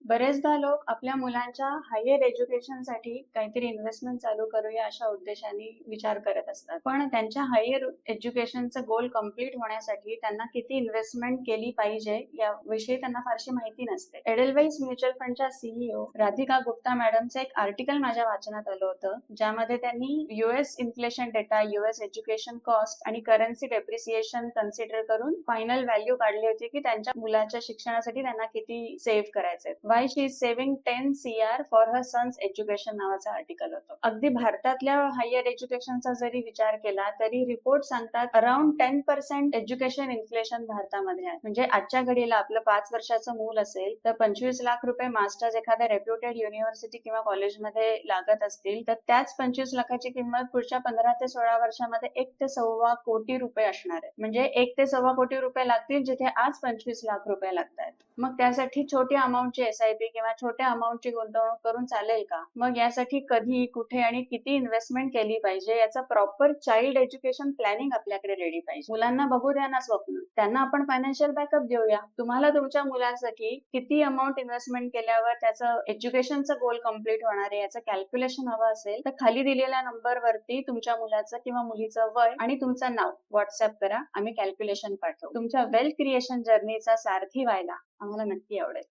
बरेचदा लोक आपल्या मुलांच्या हायर एज्युकेशनसाठी काहीतरी इन्व्हेस्टमेंट चालू करूया अशा उद्देशाने विचार करत असतात. पण त्यांच्या हायर एज्युकेशनचं गोल कंप्लीट होण्यासाठी त्यांना किती इन्व्हेस्टमेंट केली पाहिजे याविषयी त्यांना फारशी माहिती नसते. एडेलवाईस म्युच्युअल फंडच्या सीईओ राधिका गुप्ता मॅडमचं एक आर्टिकल माझ्या वाचनात आलं होतं, ज्यामध्ये त्यांनी US inflation data, US education cost आणि करन्सी डेप्रिसिएशन कन्सिडर करून फायनल व्हॅल्यू काढली होती की त्यांच्या मुलाच्या शिक्षणासाठी त्यांना किती सेव्ह करायचे. Why she is saving 10 CR for her sons education नावाचं आर्टिकल होतं. अगदी भारतातल्या हायर एज्युकेशनचा जरी विचार केला तरी रिपोर्ट सांगतात अराउंड 10% एज्युकेशन इन्फ्लेशन भारतामध्ये आहे. म्हणजे आजच्या घडीला आपलं 5 वर्षाचं मूल असेल तर 25 लाख रुपये मास्टर्स एखाद्या रेप्युटेड युनिव्हर्सिटी किंवा कॉलेजमध्ये लागत असतील तर त्याच 25 लाखाची किंमत पुढच्या 15 ते 16 वर्षामध्ये 1 ते 1.25 कोटी रुपये असणार आहे. म्हणजे 1 ते 1.25 कोटी रुपये लागतील जिथे आज 25 लाख रुपये लागतात. मग त्यासाठी छोट्या अमाऊंटची एसआयपी किंवा छोट्या अमाऊंटची गुंतवणूक करून चालेल का? मग यासाठी कधी, कुठे आणि किती इन्व्हेस्टमेंट केली पाहिजे याचा प्रॉपर चाइल्ड एज्युकेशन प्लॅनिंग आपल्याकडे रेडी पाहिजे. मुलांना बघू द्या ना स्वप्न, त्यांना आपण फायनान्शियल बॅकअप देऊया. तुम्हाला तुमच्या मुलासाठी किती अमाऊंट इन्व्हेस्टमेंट केल्यावर त्याचं एज्युकेशनचं गोल कम्प्लीट होणार आहे याचं कॅल्क्युलेशन हवं असेल तर खाली दिलेल्या नंबरवरती तुमच्या मुलाचं किंवा मुलीचं वय आणि तुमचं नाव व्हॉट्सअप करा. आम्ही कॅल्क्युलेशन पाठवू. तुमच्या वेल्थ क्रिएशन जर्नीचा सारथी व्हायला आम्हाला नक्की आवडेल.